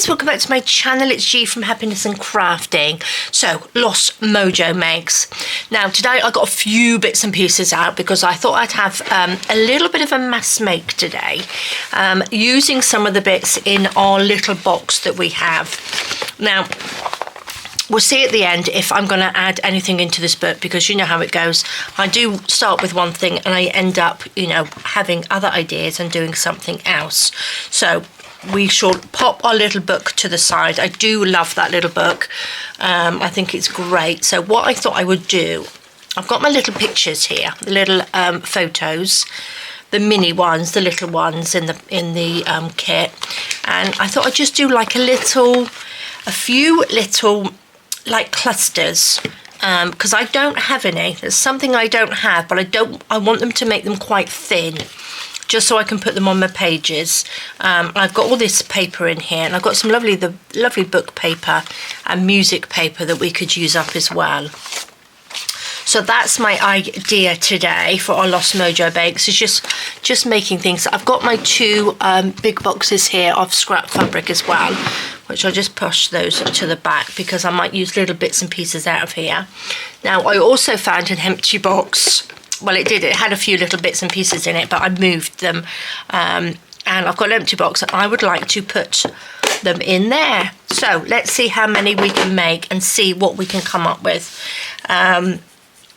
welcome back to my channel. It's G from Happiness and Crafting. So, Lost Mojo makes. Now, today I got a few bits and pieces out because I thought I'd have a little bit of a mass make today, using some of the bits in our little box that we have. Now, we'll see at the end if I'm going to add anything into this book, because you know how it goes. I do start with one thing and I end up, you know, having other ideas and doing something else. So we shall pop our little book to the side. I do love that little book. I think it's great. So what I thought I would do, I've got my little pictures here, the little photos, the mini ones, the little ones in the kit, and I thought I'd just do like a few little like clusters, because I don't have any. There's something I don't have, but I want them to make them quite thin, just so I can put them on my pages. I've got all this paper in here, and I've got some lovely book paper and music paper that we could use up as well. So that's my idea today for our Lost Mojo bakes, is just making things. I've got my two big boxes here of scrap fabric as well, which I'll just push those to the back because I might use little bits and pieces out of here. Now, I also found an empty box. Well, it had a few little bits and pieces in it, but I moved them. And I've got an empty box and I would like to put them in there. So let's see how many we can make and see what we can come up with.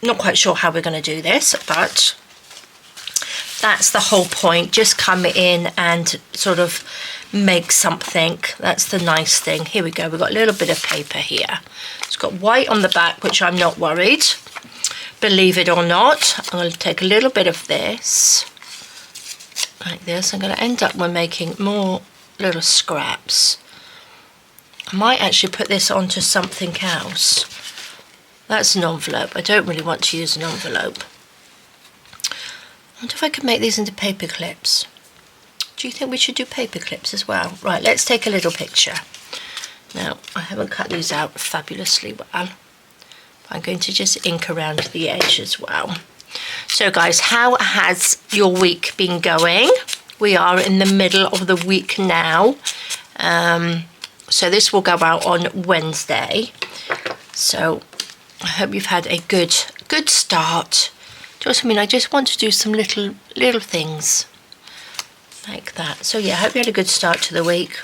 Not quite sure how we're going to do this, but that's the whole point. Just come in and sort of make something. That's the nice thing. Here we go. We've got a little bit of paper here. It's got white on the back, which I'm not worried. Believe it or not, I'm going to take a little bit of this, like this. I'm going to end up with making more little scraps. I might actually put this onto something else. That's an envelope. I don't really want to use an envelope. I wonder if I could make these into paper clips. Do you think we should do paper clips as well? Right, let's take a little picture. Now, I haven't cut these out fabulously well. I'm going to just ink around the edge as well. So guys, how has your week been going? We are in the middle of the week now. So this will go out on Wednesday. So I hope you've had a good start. Do you know what I mean? I just want to do some little things like that. So yeah, I hope you had a good start to the week.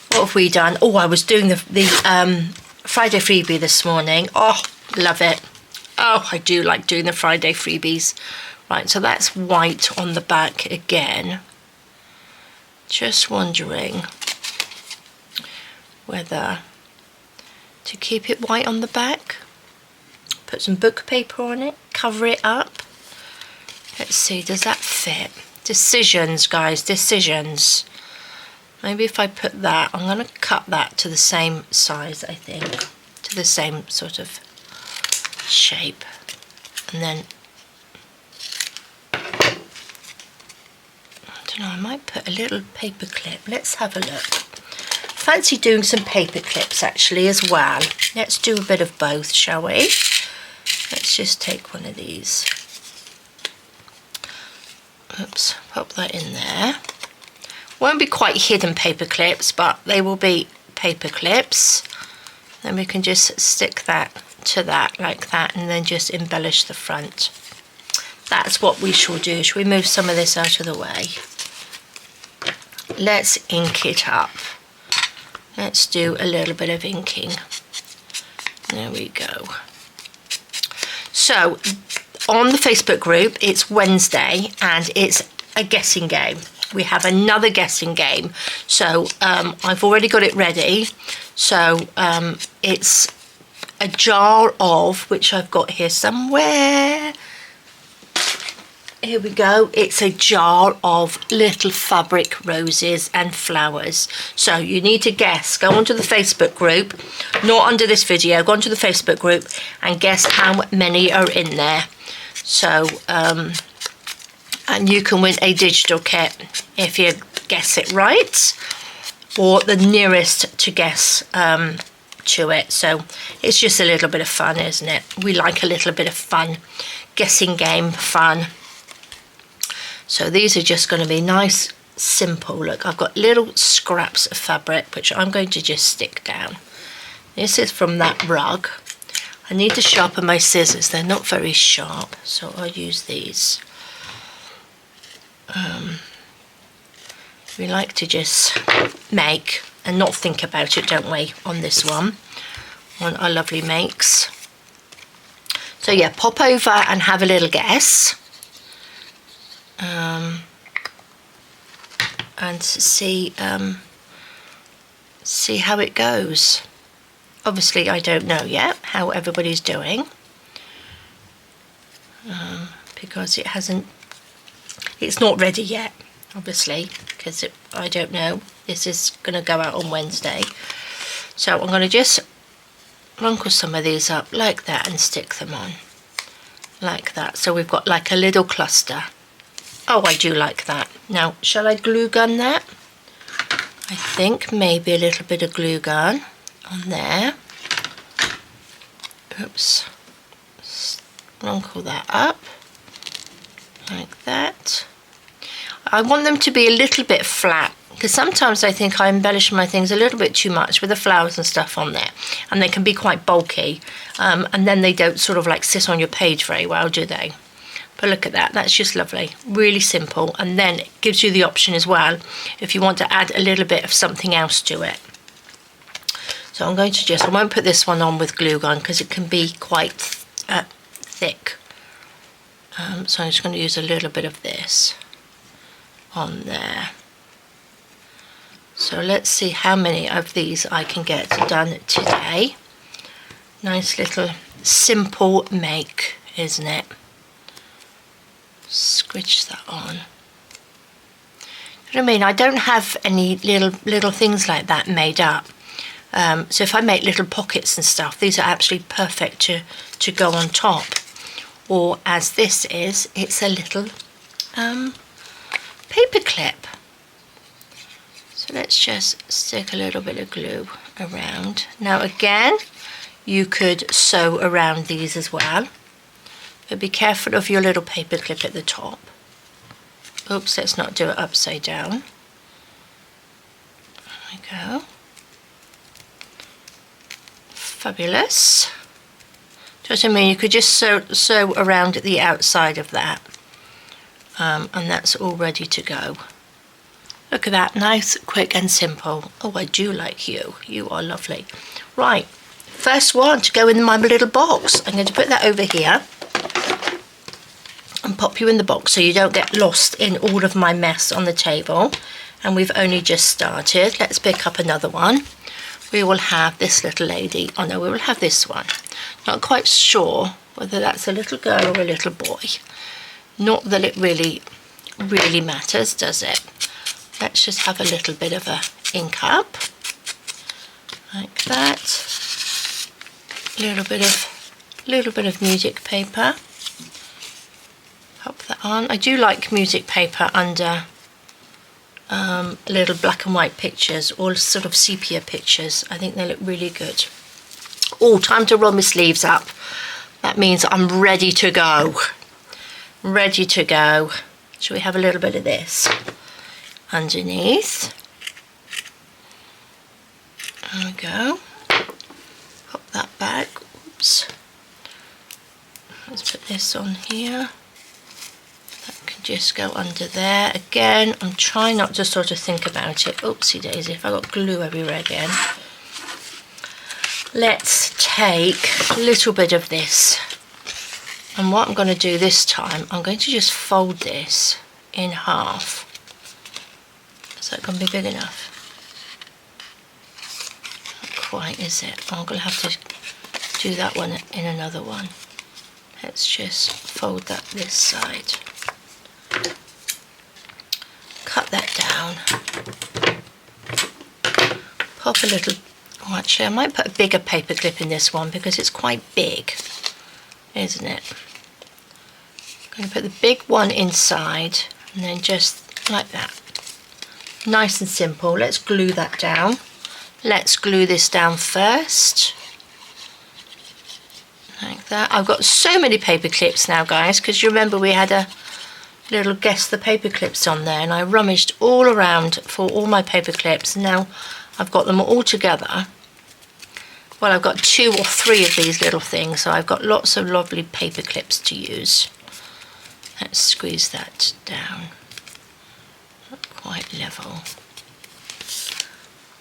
What have we done? Oh, I was doing the Friday freebie this morning. Oh, love it. Oh, I do like doing the Friday freebies. Right, so that's white on the back again. Just wondering whether to keep it white on the back, put some book paper on it, cover it up. Let's see, does that fit? Decisions, guys, decisions. Maybe if I put that, I'm going to cut that to the same size, I think, to the same sort of shape. And then, I don't know, I might put a little paper clip. Let's have a look. Fancy doing some paper clips actually as well. Let's do a bit of both, shall we? Let's just take one of these. Oops, pop that in there. Won't be quite hidden paper clips, but they will be paper clips. Then we can just stick that to that like that, and then just embellish the front. That's what we shall do. Shall we move some of this out of the way? Let's ink it up. Let's do a little bit of inking. There we go. So on the Facebook group, it's Wednesday and it's a guessing game. We have another guessing game. So I've already got it ready. So it's a jar of, which I've got here somewhere. Here we go. It's a jar of little fabric roses and flowers. So you need to guess. Go onto the Facebook group, not under this video. Go onto the Facebook group and guess how many are in there. So, and you can win a digital kit if you guess it right, or the nearest to guess to it. So it's just a little bit of fun, isn't it? We like a little bit of fun, guessing game fun. So these are just going to be nice simple. Look, I've got little scraps of fabric which I'm going to just stick down. This is from that rug. I need to sharpen my scissors, they're not very sharp, so I'll use these. We like to just make and not think about it, don't we, on this one, on our lovely makes. So yeah, pop over and have a little guess. And see how it goes. Obviously I don't know yet how everybody's doing, because it's not ready yet, obviously, because I don't know. This is going to go out on Wednesday, so I'm going to just wrinkle some of these up like that and stick them on like that, so we've got like a little cluster. Oh, I do like that. Now, shall I glue gun that? I think maybe a little bit of glue gun on there. Oops. Wrinkle that up like that. I want them to be a little bit flat, because sometimes I think I embellish my things a little bit too much with the flowers and stuff on there, and they can be quite bulky, and then they don't sort of like sit on your page very well, do they? But look at that, that's just lovely, really simple. And then it gives you the option as well if you want to add a little bit of something else to it. So I'm going to I won't put this one on with glue gun because it can be quite thick. So I'm just going to use a little bit of this on there. So let's see how many of these I can get done today. Nice little simple make, isn't it? Squidge that on. You know what I mean? I don't have any little things like that made up. So if I make little pockets and stuff, these are absolutely perfect to go on top. Or as this is, it's a little paper clip. So let's just stick a little bit of glue around. Now again, you could sew around these as well. But be careful of your little paper clip at the top. Oops, let's not do it upside down. There we go. Fabulous. Do you know what I mean? You could just sew around at the outside of that. And that's all ready to go. Look at that, nice, quick and simple. Oh, I do like you. You are lovely. Right, first one to go in my little box. I'm going to put that over here and pop you in the box so you don't get lost in all of my mess on the table. And we've only just started. Let's pick up another one. We will have this little lady. Oh no, we will have this one. Not quite sure whether that's a little girl or a little boy. Not that it really matters, does it? Let's just have a little bit of a ink up like that. Little bit of music paper. Pop that on. I do like music paper under little black and white pictures or sort of sepia pictures. I think they look really good. Oh, time to roll my sleeves up. That means I'm ready to go. Ready to go. Shall we have a little bit of this underneath? There we go. Pop that back. Oops. Let's put this on here. That can just go under there. Again, I'm trying not to sort of think about it. Oopsie daisy, if I got glue everywhere again. Let's take a little bit of this. And what I'm going to do this time, I'm going to just fold this in half. Is that going to be big enough? Not quite, is it? I'm going to have to do that one in another one. Let's just fold that this side. Cut that down. Pop a little, oh actually I might put a bigger paper clip in this one because it's quite big, isn't it? I'm going to put the big one inside and then just like that. Nice and simple. Let's glue that down. Let's glue this down first. Like that. I've got so many paper clips now, guys, because you remember we had a little guess the paper clips on there, and I rummaged all around for all my paper clips. Now I've got them all together. Well, I've got 2 or 3 of these little things, so I've got lots of lovely paper clips to use. Let's squeeze that down, not quite level.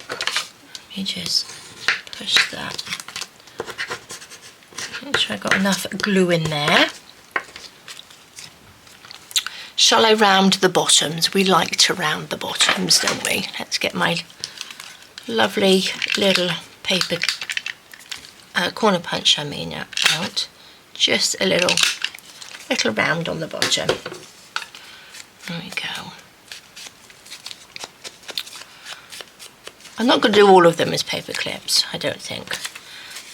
Let me just push that. Make sure I've got enough glue in there. Shall I round the bottoms? We like to round the bottoms, don't we? Let's get my lovely little paper corner punch, out. Just a little round on the bottom. There we go. I'm not going to do all of them as paper clips, I don't think.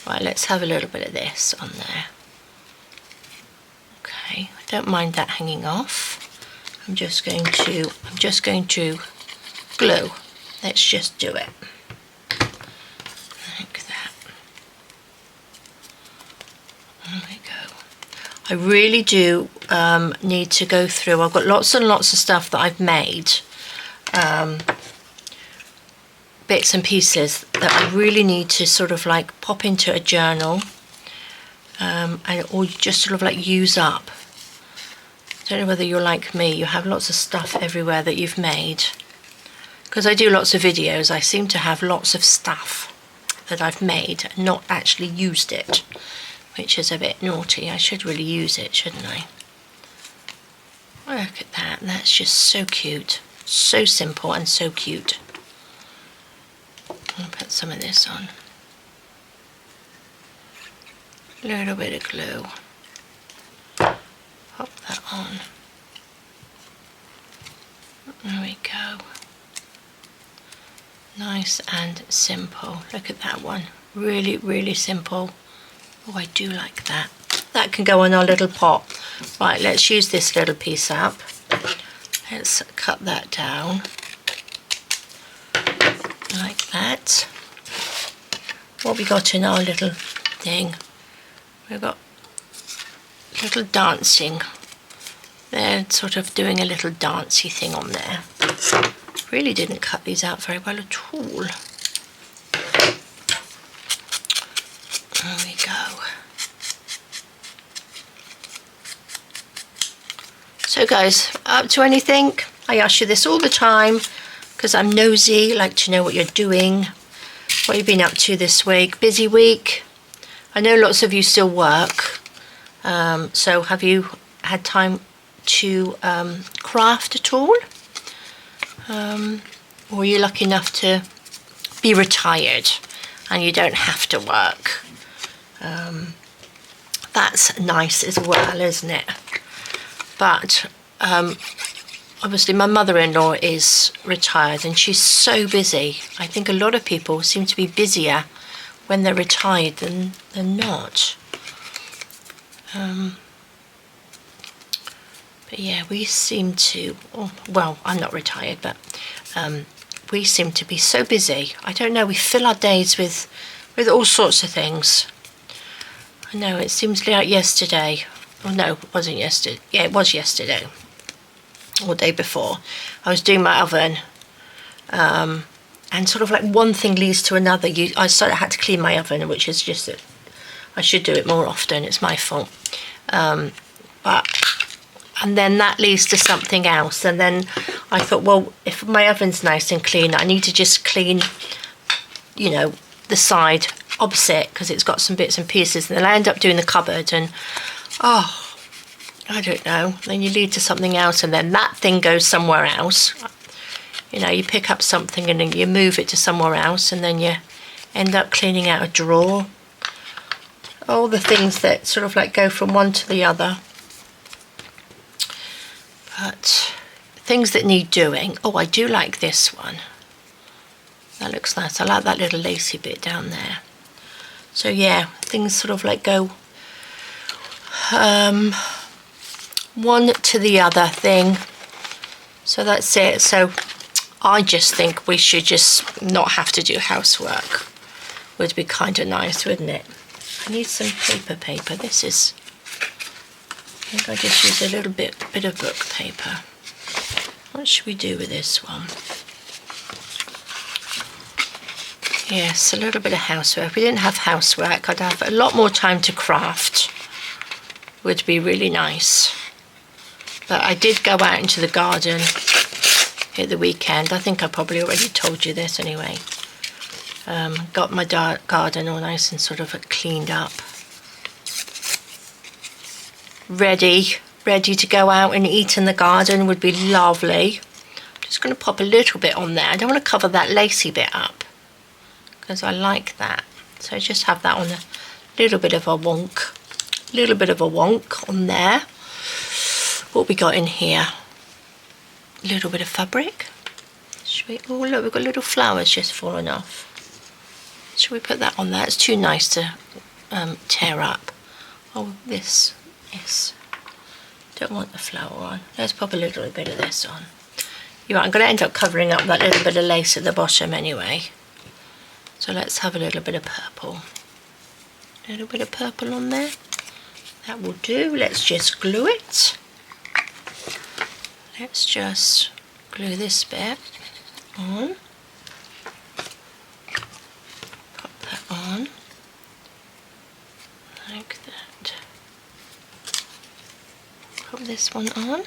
Right, let's have a little bit of this on there. Okay, I don't mind that hanging off. I'm just going to glue. Let's just do it. Like that. There we go. I really do need to go through. I've got lots and lots of stuff that I've made. Bits and pieces that I really need to sort of like pop into a journal, or just sort of like use up. I don't know whether you're like me, you have lots of stuff everywhere that you've made. Because I do lots of videos, I seem to have lots of stuff that I've made and not actually used it, which is a bit naughty. I should really use it, shouldn't I? Look at that, that's just so cute. So simple and so cute. I'll put some of this on. A little bit of glue. Pop that on. There we go. Nice and simple. Look at that one. Really, really simple. Oh, I do like that. That can go on our little pot. Right, let's use this little piece up. Let's cut that down. Like that. What we got in our little thing? We've got little dancing. They're sort of doing a little dancey thing on there. Really didn't cut these out very well at all. There we go. So guys, up to anything? I ask you this all the time because I'm nosy, like to know what you're doing, what you've been up to this week. Busy week. I know lots of you still work. So have you had time to craft at all? Or are you lucky enough to be retired and you don't have to work? That's nice as well, isn't it? But obviously my mother-in-law is retired and she's so busy. I think a lot of people seem to be busier when they're retired than not. But yeah, we seem to, well, I'm not retired, but we seem to be so busy. I don't know, we fill our days with all sorts of things. I know, it seems like yesterday. Oh no, it wasn't yesterday. Yeah, it was yesterday. Or the day before. I was doing my oven. And sort of like one thing leads to another. I had to clean my oven, which is just that I should do it more often. It's my fault. And then that leads to something else. And then I thought, well, if my oven's nice and clean, I need to just clean, you know, the side opposite because it's got some bits and pieces. And then I end up doing the cupboard and, oh, I don't know. Then you lead to something else and then that thing goes somewhere else. You know, you pick up something and then you move it to somewhere else and then you end up cleaning out a drawer. All the things that sort of like go from one to the other. But things that need doing. Oh, I do like this one. That looks nice. I like that little lacy bit down there. So yeah, things sort of like go one to the other thing. So that's it. So I just think we should just not have to do housework. Would be kind of nice, wouldn't it? I need some paper. This is I think I just use a little bit of book paper. What should we do with this one? Yes, a little bit of housework. If we didn't have housework, I'd have a lot more time to craft. Would be really nice. But I did go out into the garden at the weekend. I think I probably already told you this anyway. Got my garden all nice and sort of cleaned up. Ready to go out and eat in the garden would be lovely. I'm just going to pop a little bit on there. I don't want to cover that lacy bit up because I like that. So just have that on a little bit of a wonk. On there. What we got in here? A little bit of fabric. Should we? Oh look, we've got little flowers just falling off. Should we put that on there? It's too nice to tear up. Oh, this. Yes. Don't want the flower on. Let's pop a little bit of this on. You're right, I'm going to end up covering up that little bit of lace at the bottom anyway. So let's have a little bit of purple. A little bit of purple on there. That will do. Let's just glue it. Let's just glue this bit on. Pop that on. Like that. Pop this one on.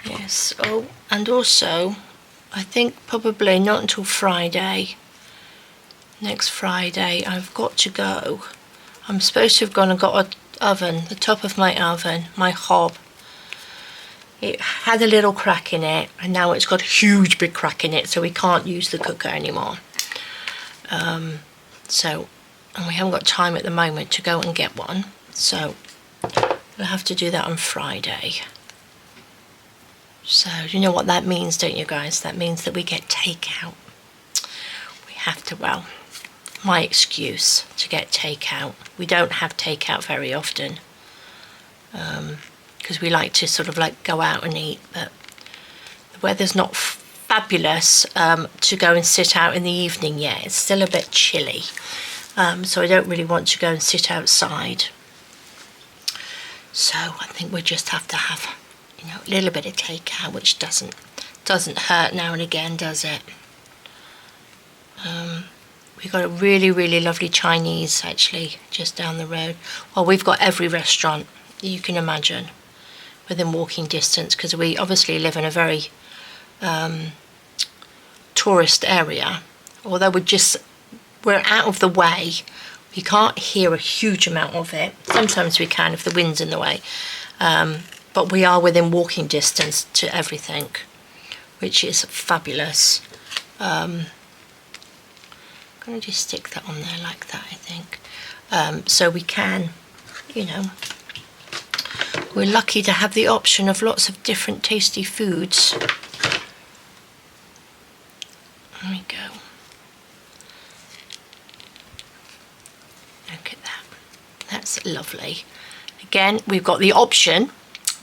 Yes, oh, and also, I think probably not until Friday. Next Friday, I've got to go. I'm supposed to have gone and got an oven, the top of my oven, my hob. It had a little crack in it, and now it's got a huge big crack in it, so we can't use the cooker anymore. And we haven't got time at the moment to go and get one, so we'll have to do that on Friday. So you know what that means, don't you guys? That means that we get takeout. We have to, well, my excuse to get takeout. We don't have takeout very often because we like to sort of like go out and eat, but the weather's not fabulous to go and sit out in the evening yet. It's still a bit chilly, so I don't really want to go and sit outside. So I think we just have to have, you know, a little bit of takeout, which doesn't hurt now and again, does it? We've got a really lovely Chinese actually just down the road. Well, we've got every restaurant you can imagine within walking distance, because we obviously live in a very tourist area. Although we're out of the way, we can't hear a huge amount of it. Sometimes we can if the wind's in the way. But we are within walking distance to everything, which is fabulous. I'm going to just stick that on there like that, I think. So we can, you know, we're lucky to have the option of lots of different tasty foods. There we go. Look at that. That's lovely. Again, we've got the option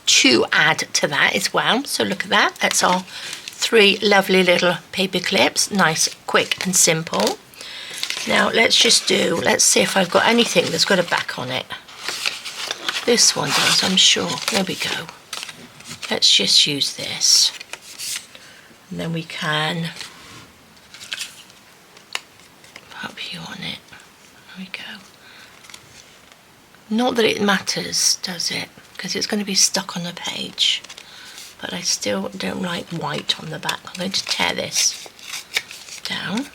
to add to that as well. So look at that. That's our 3 lovely little paper clips. Nice, quick and simple. Now let's see if I've got anything that's got a back on it. This one does, I'm sure. There we go. Let's just use this. And then we can pop you on it. There we go. Not that it matters, does it? Because it's going to be stuck on the page. But I still don't like white on the back. I'm going to tear this down.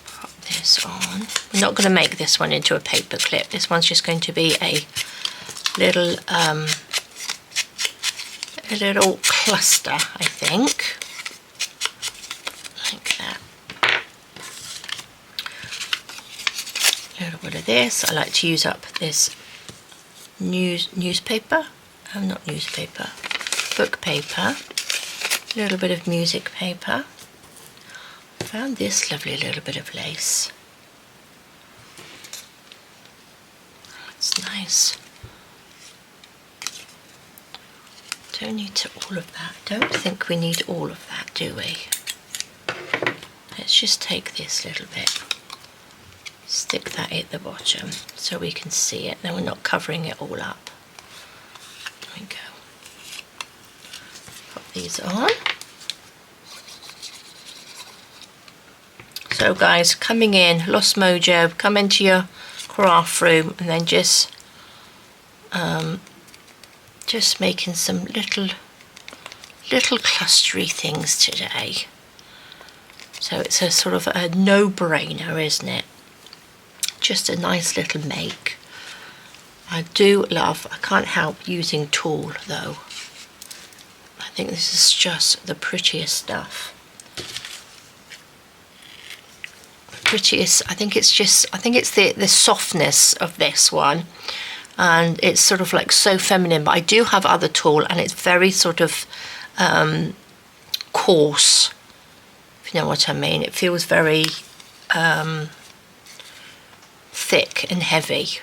Pop this on. We're not going to make this one into a paper clip. This one's just going to be a little cluster, I think. Like that. A little bit of this. I like to use up this newspaper. Not newspaper. Book paper. A little bit of music paper. I found this lovely little bit of lace. That's nice. Don't need all of that. Don't think we need all of that, do we? Let's just take this little bit. stick that at the bottom so we can see it. Then we're not covering it all up. There we go. Put these on. So guys, coming in, Lost Mojo, come into your craft room and then just making some little clustery things today. So it's a sort of a no-brainer, isn't it? Just a nice little make. I do love, I can't help using tulle though. I think this is just the prettiest stuff. Prettiest, I think it's the softness of this one, and it's sort of like so feminine, but I do have other tulle and it's very sort of coarse, if you know what I mean. It feels very thick and heavy,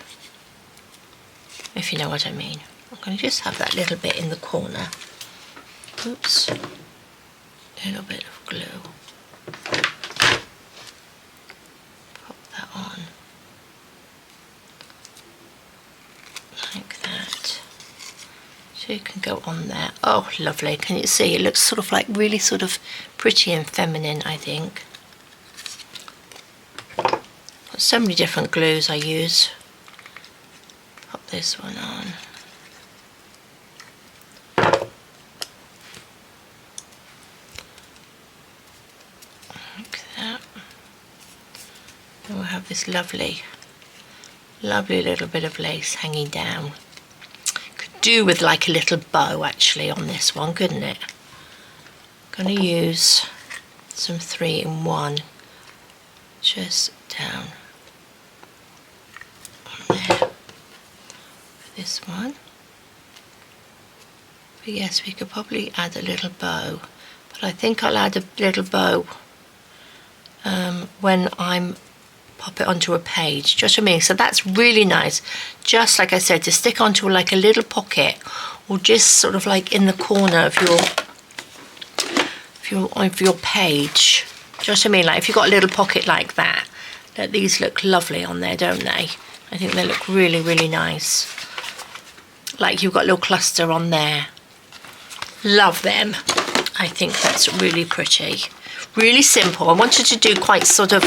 if you know what I mean. I'm going to just have that little bit in the corner. Oops, a little bit of glue. On like that, so you can go on there. Oh, lovely. Can you see? It looks sort of like really sort of pretty and feminine, I think. Got so many different glues I use. Pop this one on. Like that. And we'll have this lovely little bit of lace hanging down. Could do with like a little bow actually on this one, couldn't it? I'm going to use some 3-in-1 just down on there for this one. But yes, we could probably add a little bow, but I think I'll add a little bow when I'm pop it onto a page. Just what I mean. So that's really nice, just like I said, to stick onto like a little pocket, or just sort of like in the corner of your page. Just what I mean, like if you've got a little pocket like that, these look lovely on there, don't they? I think they look really, really nice. Like you've got a little cluster on there. Love them. I think that's really pretty. Really simple. I wanted to do quite sort of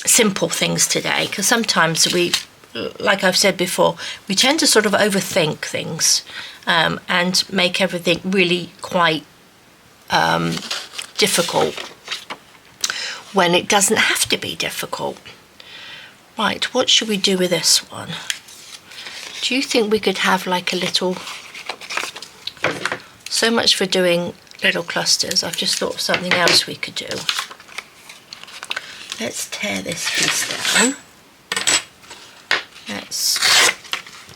simple things today, because sometimes we, like I've said before, we tend to sort of overthink things and make everything really quite difficult when it doesn't have to be difficult. Right, what should we do with this one? Do you think we could have like a little, so much for doing little clusters, I've just thought of something else we could do. Let's tear this piece down. Let's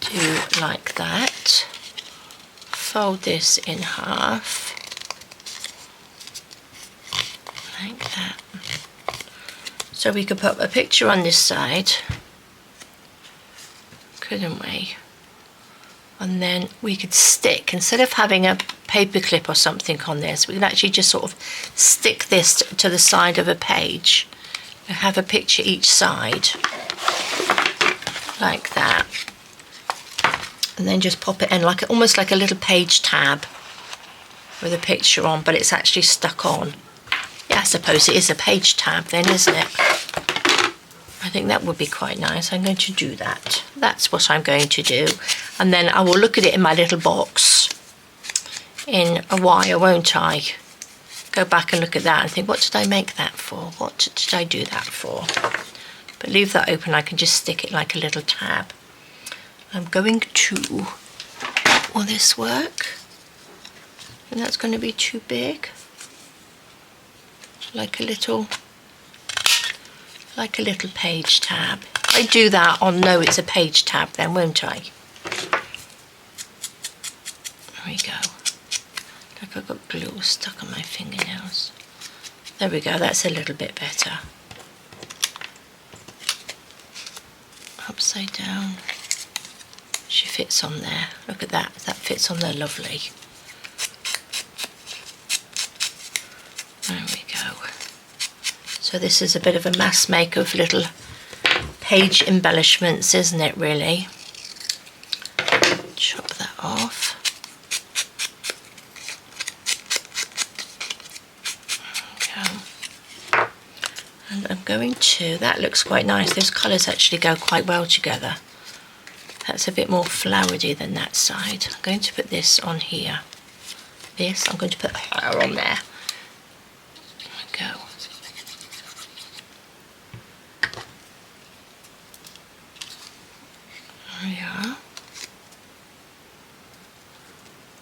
do like that. Fold this in half. Like that. So we could put a picture on this side, couldn't we? And then we could stick, instead of having a paper clip or something on this, we can actually just sort of stick this to the side of a page. Have a picture each side like that, and then just pop it in like almost like a little page tab with a picture on, but it's actually stuck on. Yeah, I suppose it is a page tab then, isn't it? I think that would be quite nice. I'm going to do that. That's what I'm going to do, and then I will look at it in my little box in a while, won't I? Go back and look at that and think, what did I make that for? What did I do that for? But leave that open, I can just stick it like a little tab. I'm going to, will this work? And that's going to be too big. Like a little page tab. I do that, I'll know it's a page tab then, won't I? There we go. Like I've got glue stuck on my fingernails. There we go, that's a little bit better. Upside down. She fits on there. Look at that, that fits on there lovely. There we go. So this is a bit of a mass make of little page embellishments, isn't it, really? Chop that off. There we go. And I'm going to, that looks quite nice. Those colours actually go quite well together. That's a bit more flowery than that side. I'm going to put this on here. This, I'm going to put her on there. There we go. There we are.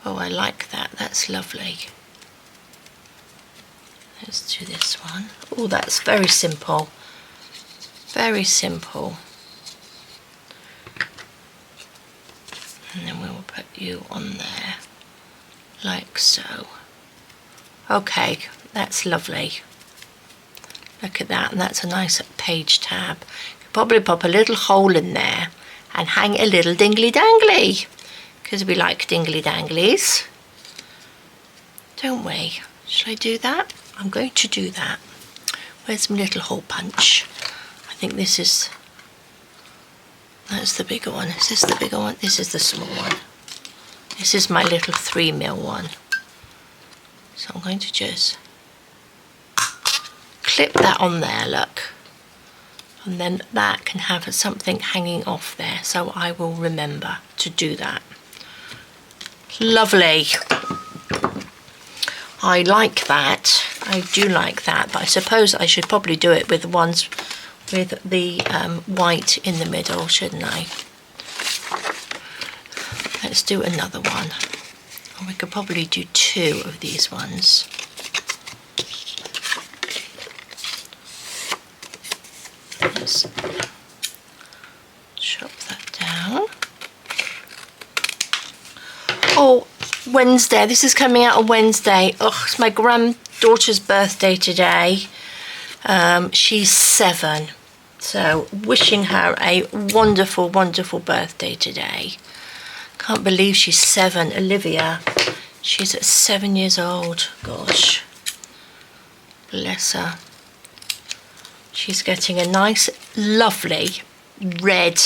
Oh, I like that. That's lovely. Let's do this one. Oh, that's very simple. Very simple. And then we'll put you on there, like so. Okay, that's lovely. Look at that, and that's a nice page tab. You could probably pop a little hole in there and hang a little dingly dangly, because we like dingly danglies, don't we? Shall I do that? I'm going to do that. Where's my little hole punch? I think this is, that's the bigger one. Is this the bigger one? This is the small one. This is my little 3mm one. So I'm going to just clip that on there, look. And then that can have something hanging off there, so I will remember to do that. Lovely. I like that. I do like that, but I suppose I should probably do it with the ones with the white in the middle, shouldn't I? Let's do another one. And we could probably do 2 of these ones. Let's chop that down. Oh, Wednesday. This is coming out on Wednesday. Oh, it's my granddaughter's birthday today. She's 7. So wishing her a wonderful, wonderful birthday today. Can't believe she's 7. Olivia, she's at 7 years old. Gosh, bless her. She's getting a nice, lovely red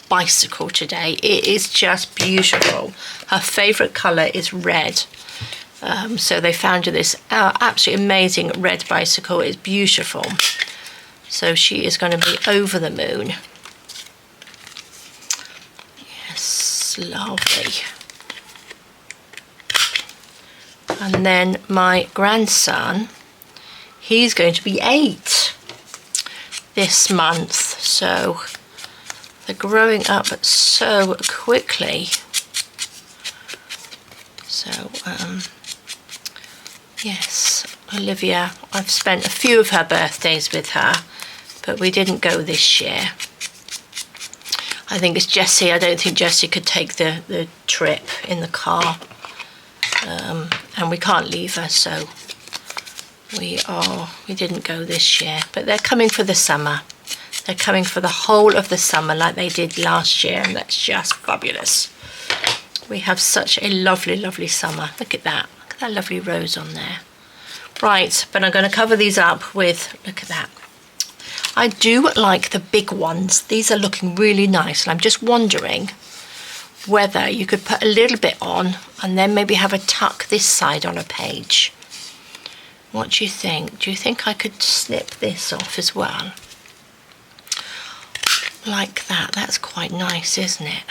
bicycle today. It is just beautiful. Her favourite colour is red. So they found her this absolutely amazing red bicycle. It's beautiful. So she is going to be over the moon. Yes, lovely. And then my grandson, he's going to be 8 this month. So they're growing up so quickly. So, yes, Olivia, I've spent a few of her birthdays with her, but we didn't go this year. I think it's Jessie. I don't think Jessie could take the trip in the car, and we can't leave her, so we didn't go this year. But they're coming for the summer. They're coming for the whole of the summer like they did last year, and that's just fabulous. We have such a lovely, lovely summer. Look at that. Look at that lovely rose on there. Right, but I'm going to cover these up with, look at that. I do like the big ones. These are looking really nice, and I'm just wondering whether you could put a little bit on and then maybe have a tuck this side on a page. What do you think? Do you think I could snip this off as well? Like that. That's quite nice, isn't it?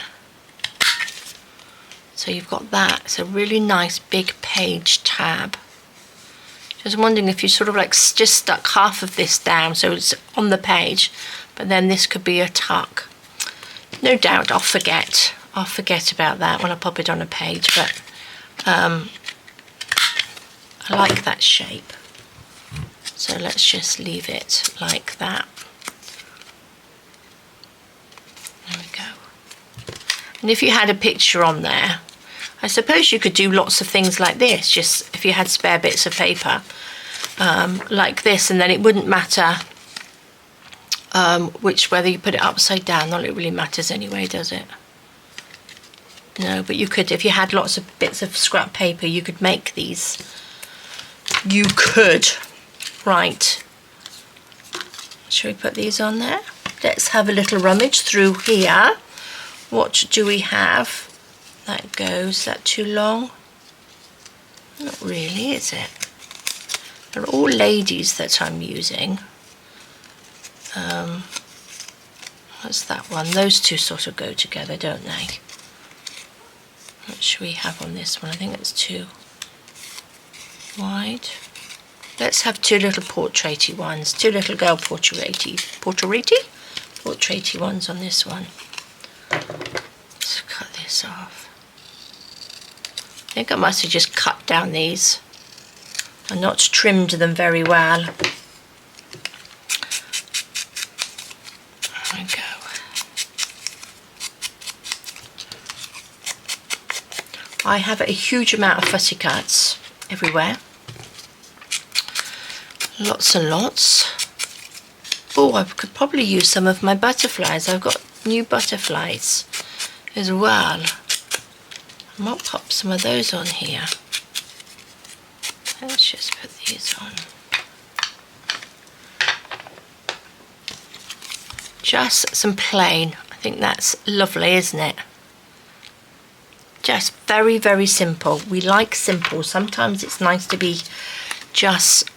So you've got that. It's a really nice big page tab. Just wondering if you sort of like just stuck half of this down so it's on the page, but then this could be a tuck. No doubt I'll forget about that when I pop it on a page, but I like that shape. So let's just leave it like that. There we go. And if you had a picture on there, I suppose you could do lots of things like this, just if you had spare bits of paper like this, and then it wouldn't matter whether you put it upside down. Not it really matters anyway, does it? No, but you could, if you had lots of bits of scrap paper, you could make these. You could. Right. Should we put these on there? let's have a little rummage through here. What do we have? That goes, is that too long? Not really, is it? They're all ladies that I'm using. What's that one? Those two sort of go together, don't they? What should we have on this one? I think it's too wide. Let's have two little portraity ones, two little girl portraity ones on this one. Let's cut this off. I think I must have just cut down these and not trimmed them very well. There we go. I have a huge amount of fussy cards everywhere. Lots and lots. Oh, I could probably use some of my butterflies. I've got new butterflies as well. I might pop some of those on here. Let's just put these on. Just some plain. I think that's lovely, isn't it? Just very, very simple. We like simple. Sometimes it's nice to be just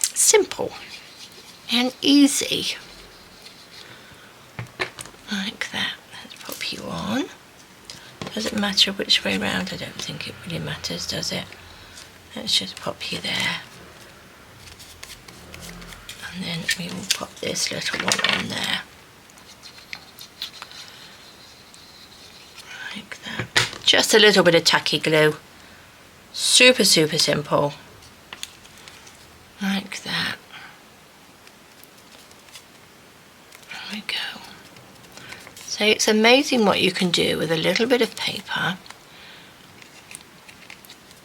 simple and easy. Like that. Let's pop you on. Does it matter which way round? I don't think it really matters, does it? Let's just pop you there. And then we will pop this little one on there. Like that. Just a little bit of tacky glue. Super, super simple. Like that. There we go. So it's amazing what you can do with a little bit of paper.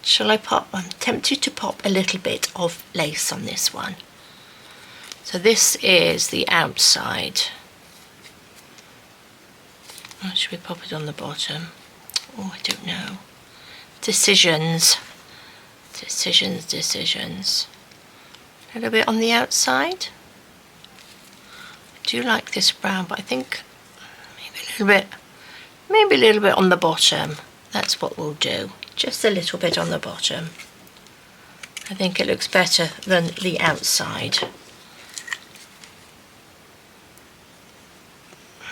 Shall I pop? I'm tempted to pop a little bit of lace on this one. So this is the outside. Or should we pop it on the bottom? Oh, I don't know. Decisions. Decisions, decisions. A little bit on the outside. I do like this brown, but I think maybe a little bit on the bottom. That's what we'll do. Just a little bit on the bottom. I think it looks better than the outside. There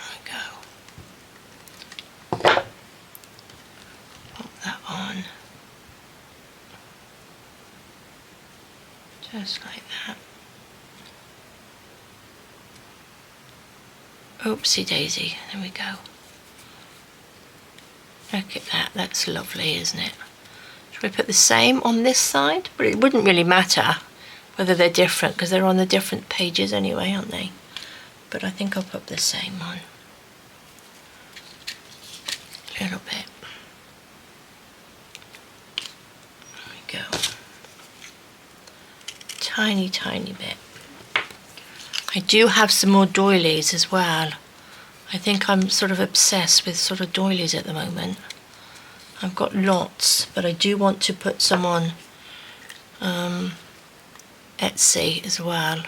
we go. Pop that on. Just like that. Oopsie daisy, there we go. Look at that, that's lovely, isn't it? Should we put the same on this side? But it wouldn't really matter whether they're different because they're on the different pages anyway, aren't they? But I think I'll put the same on. A little bit. There we go. Tiny, tiny bit. I do have some more doilies as well. I think I'm sort of obsessed with sort of doilies at the moment. I've got lots, but I do want to put some on Etsy as well.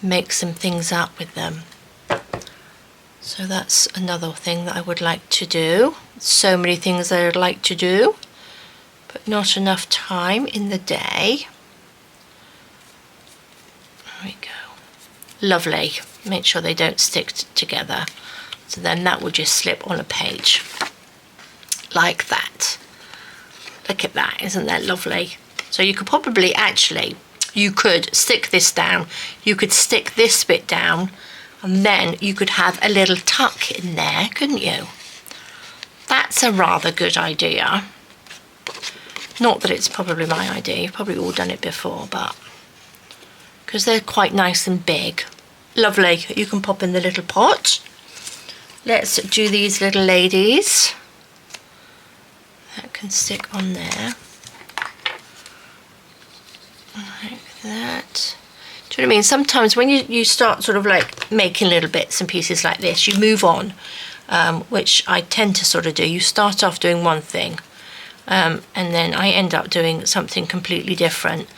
Make some things up with them. So that's another thing that I would like to do. So many things that I'd like to do, but not enough time in the day. There we go. Lovely. Make sure they don't stick together. So then that will just slip on a page. Like that. Look at that. Isn't that lovely? So you could probably actually, you could stick this down. You could stick this bit down. And then you could have a little tuck in there, couldn't you? That's a rather good idea. Not that it's probably my idea. You've probably all done it before, but because they're quite nice and big. Lovely. You can pop in the little pot. Let's do these little ladies. That can stick on there. Like that. Do you know what I mean? Sometimes when you start sort of like making little bits and pieces like this, you move on, which I tend to sort of do. You start off doing one thing, and then I end up doing something completely different.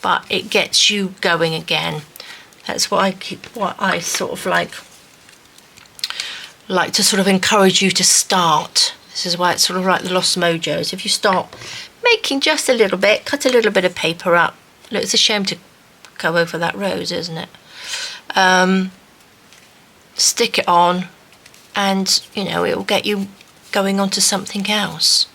But it gets you going again. That's what I sort of like to sort of encourage you to start. This is why it's sort of like the Lost Mojos. If you start making just a little bit, cut a little bit of paper up. Look, it's a shame to go over that rose, isn't it? Stick it on, and you know, it will get you going on to something else.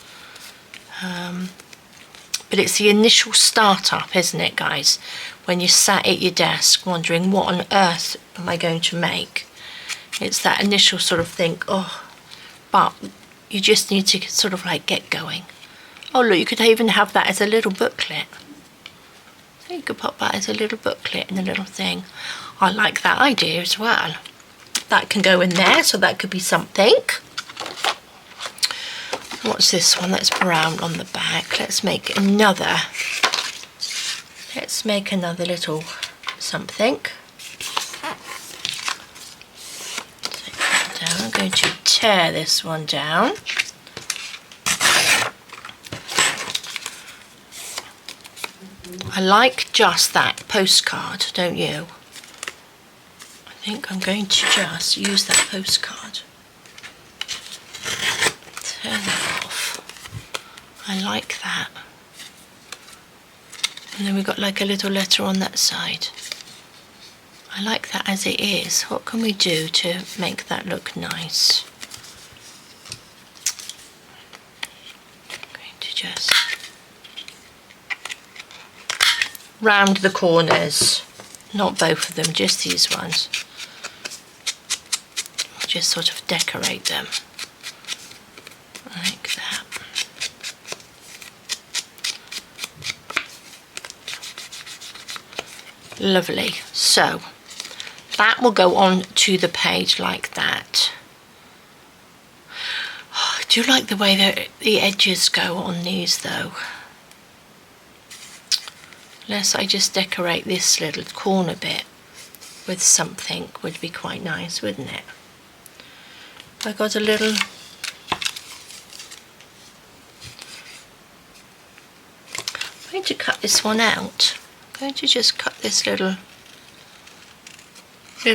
But it's the initial startup, isn't it, guys? When you're sat at your desk wondering, what on earth am I going to make? It's that initial sort of think, oh, but you just need to sort of like get going. Oh look, you could even have that as a little booklet. So you could pop that as a little booklet and a little thing. I like that idea as well. That can go in there, so that could be something. What's this one? That's brown on the back. Let's make another little something. Take that down. I'm going to tear this one down. I like just that postcard, don't you? I think I'm going to just use that postcard. Tear that off. I like that. And then we've got like a little letter on that side. I like that as it is. What can we do to make that look nice? I'm going to just round the corners, not both of them, just these ones. Just sort of decorate them like that. Lovely. So that will go on to the page like that. Oh, I do like the way that the edges go on these though. Unless I just decorate this little corner bit with something, would be quite nice, wouldn't it? I got a little I'm going to cut this one out. I'm going to just cut this little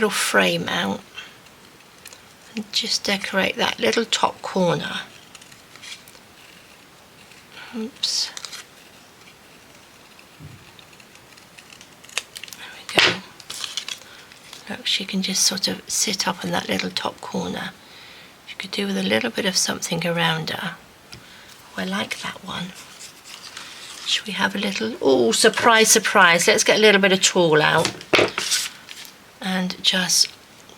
frame out and just decorate that little top corner. Oops. There we go. Look, she can just sort of sit up in that little top corner. You could do with a little bit of something around her. Oh, I like that one. Should we have a little, oh, surprise, surprise. Let's get a little bit of tulle out and just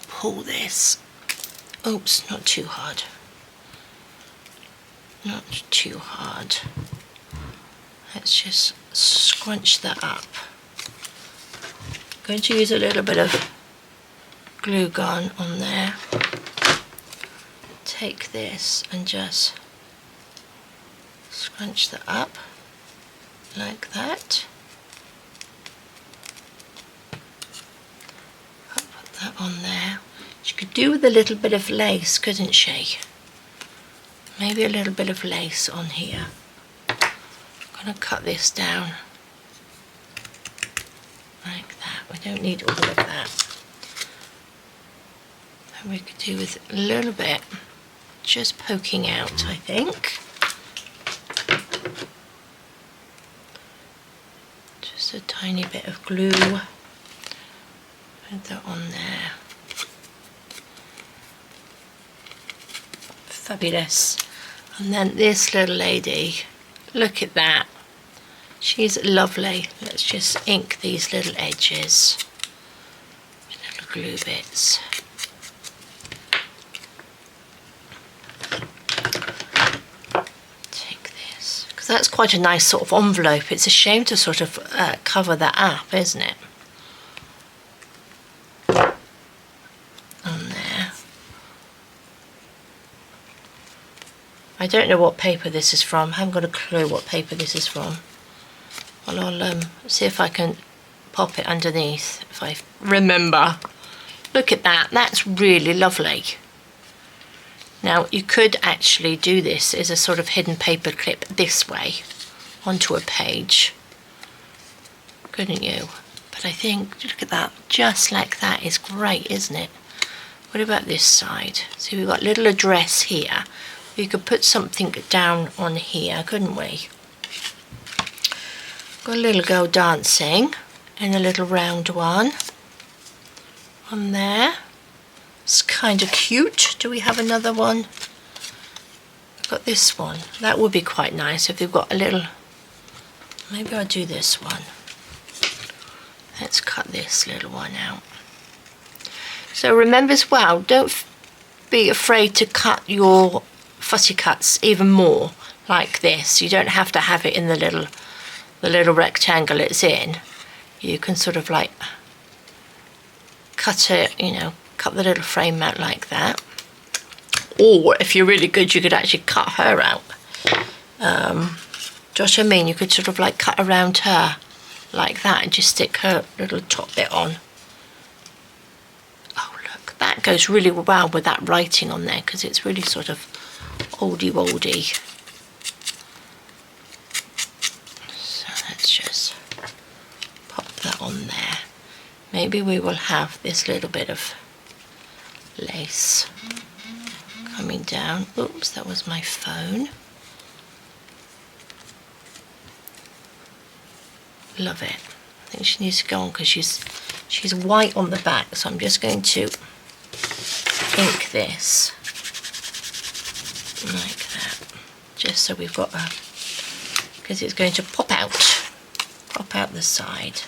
pull this. Oops, not too hard. Not too hard. Let's just scrunch that up. I'm going to use a little bit of glue gun on there. Take this and just scrunch that up like that. I'll put that on there. She could do with a little bit of lace, couldn't she? Maybe a little bit of lace on here. I'm going to cut this down like that. We don't need all of that. And we could do with a little bit just poking out, I think. Just a tiny bit of glue. Put that on there. Fabulous. And then this little lady, look at that. She's lovely. Let's just ink these little edges. Little glue bits. That's quite a nice sort of envelope. It's a shame to sort of cover that up, isn't it? On there. I don't know what paper this is from. I haven't got a clue what paper this is from. Well, I'll see if I can pop it underneath, if I remember. Look at that. That's really lovely. Now you could actually do this as a sort of hidden paper clip this way onto a page, couldn't you? But I think, look at that, just like that is great, isn't it? What about this side? So we've got a little address here. We could put something down on here, couldn't we? Got a little girl dancing and a little round one on there. It's kind of cute. Do we have another one? We've got this one. That would be quite nice if we've got a little... Maybe I'll do this one. Let's cut this little one out. So remember as well, don't be afraid to cut your fussy cuts even more like this. You don't have to have it in the little rectangle it's in. You can sort of like cut it, you know, cut the little frame out like that. Or if you're really good, you could actually cut her out. Do you know what I mean? You could sort of like cut around her like that and just stick her little top bit on. Oh look, that goes really well with that writing on there because it's really sort of oldie-woldy. So let's just pop that on there. Maybe we will have this little bit of lace coming down. Oops, that was my phone. Love it. I think she needs to go on because she's white on the back, so I'm just going to ink this like that, just so we've got a, because it's going to pop out the side.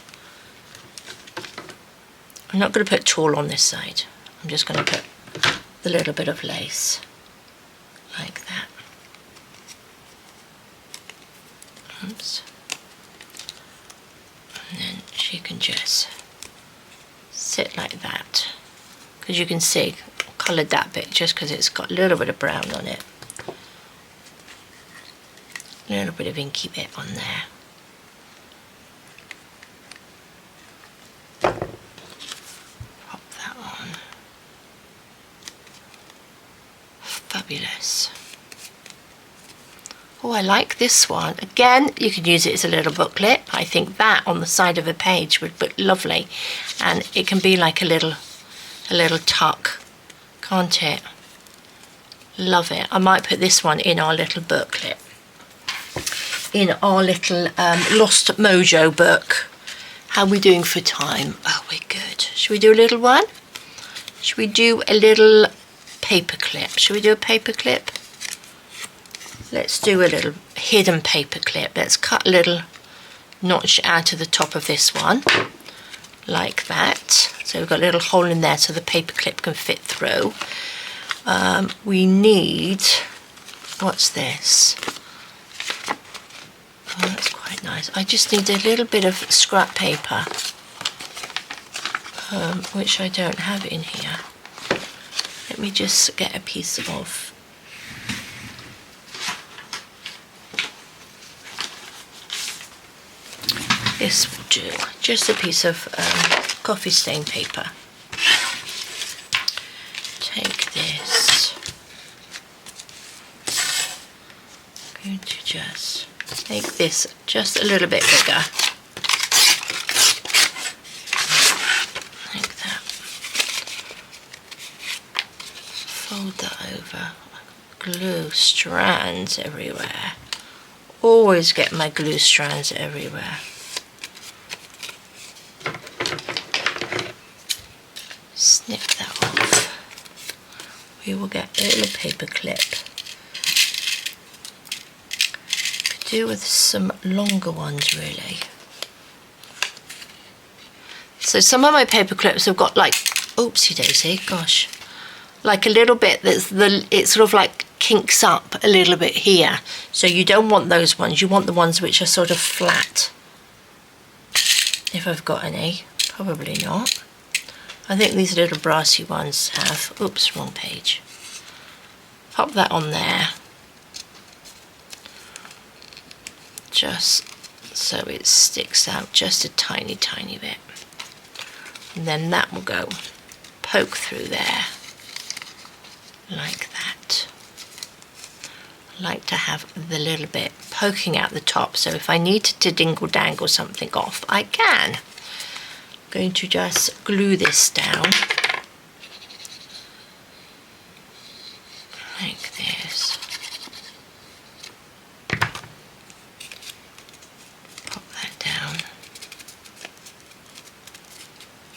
I'm not going to put tulle on this side. I'm just going to put the little bit of lace like that. Oops. And then she can just sit like that, because you can see I've coloured that bit just because it's got a little bit of brown on it, a little bit of inky bit on there. Pop that on. Fabulous. Oh, I like this one. Again, you could use it as a little booklet. I think that on the side of a page would look lovely, and it can be like a little tuck, can't it? Love it. I might put this one in our little booklet, in our little Lost Mojo book. How are we doing for time? Oh, we're good. Should we do a little one? Should we do a little paper clip? Should we do a paper clip? Let's do a little hidden paper clip. Let's cut a little notch out of the top of this one, like that. So we've got a little hole in there so the paper clip can fit through. We need, what's this? Oh, that's quite nice. I just need a little bit of scrap paper, which I don't have in here. Let me just get a piece of... This will do, just a piece of coffee stain paper. Take this. I'm going to just make this just a little bit bigger. Like that. Fold that over. Glue strands everywhere. Always get my glue strands everywhere. Snip that off. We will get a little paper clip. Could do with some longer ones really. So some of my paper clips have got like, oopsie daisy, gosh, like a little bit that's it sort of like kinks up a little bit here. So you don't want those ones. You want the ones which are sort of flat. If I've got any, probably not. I think these little brassy ones have, oops, wrong page. Pop that on there. Just so it sticks out just a tiny, tiny bit. And then that will go poke through there, like that. I like to have the little bit poking out the top, so if I need to dingle dangle something off, I can. going to just glue this down like this. Pop that down.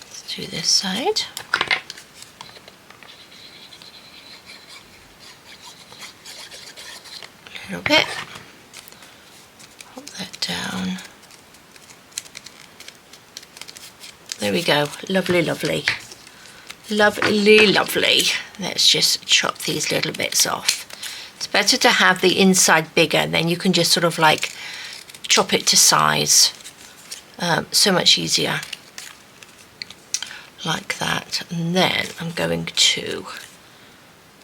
Let's do this side. A little bit. Pop that down. There we go. Lovely, lovely. Lovely, lovely. Let's just chop these little bits off. It's better to have the inside bigger, and then you can just sort of like chop it to size. So much easier. Like that. And then I'm going to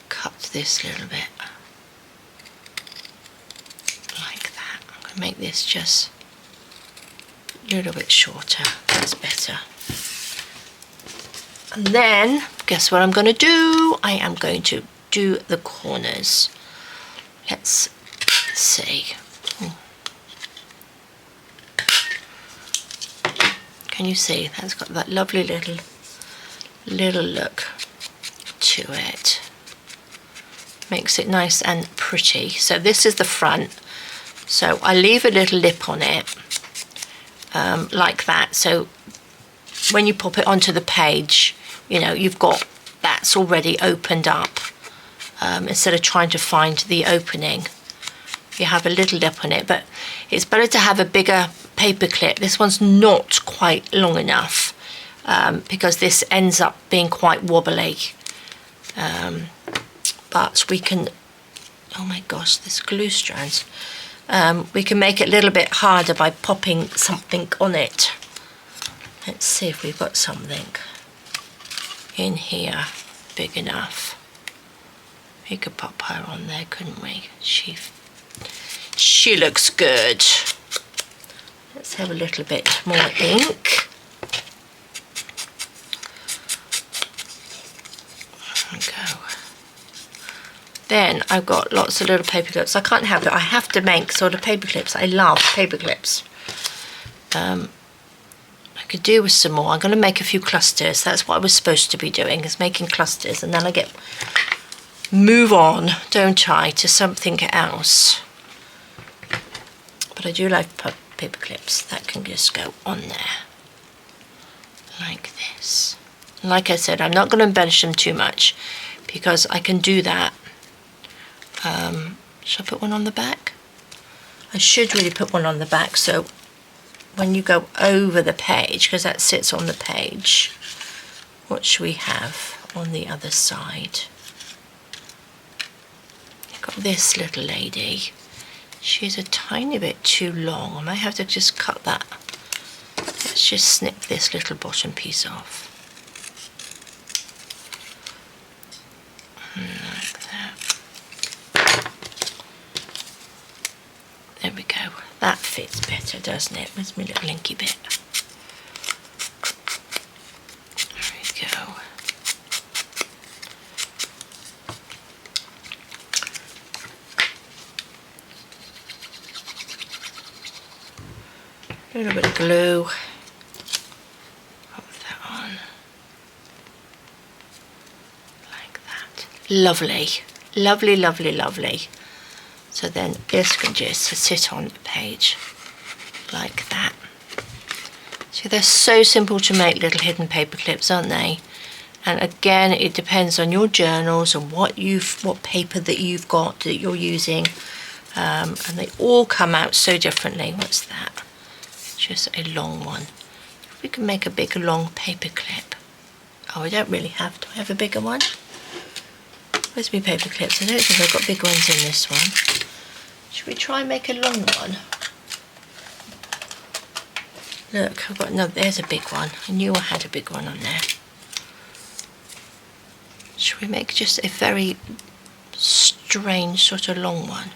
cut this little bit. Like that. I'm going to make this just a little bit shorter. That's better. And then, guess what I'm going to do? I am going to do the corners. Let's see. Can you see? That's got that lovely little look to it. Makes it nice and pretty. So this is the front. So I leave a little lip on it, like that. So when you pop it onto the page, you know, you've got that's already opened up. Instead of trying to find the opening, you have a little lip on it, but it's better to have a bigger paper clip. This one's not quite long enough, because this ends up being quite wobbly. But we can, oh my gosh, this glue strands. We can make it a little bit harder by popping something on it. Let's see if we've got something in here big enough. We could pop her on there, couldn't we? She looks good. Let's have a little bit more ink. There we go. Then I've got lots of little paper clips. I can't have it. I have to make sort of paper clips. I love paper clips. I could do with some more. I'm going to make a few clusters. That's what I was supposed to be doing, is making clusters, and then I move on, don't I, to something else. But I do like paper clips that can just go on there like this. And like I said, I'm not going to embellish them too much because I can do that. Should I put one on the back? I should really put one on the back, so when you go over the page, because that sits on the page, what should we have on the other side? You've got this little lady. She's a tiny bit too long. I might have to just cut that. Let's just snip this little bottom piece off. Like that. There we go. That fits better, doesn't it? Where's my little inky bit? There we go. A little bit of glue. Pop that on. Like that. Lovely. Lovely, lovely, lovely. So then this can just sit on the page like that. So they're so simple to make, little hidden paper clips, aren't they? And again, it depends on your journals and what paper that you've got that you're using, and they all come out so differently. What's that? Just a long one. If we can make a big long paper clip. Oh, I don't really have. Do I have a bigger one? Where's my paper clips? I don't think I've got big ones in this one. Should we try and make a long one? Look, I've got no, there's a big one. I knew I had a big one on there. Should we make just a very strange sort of long one?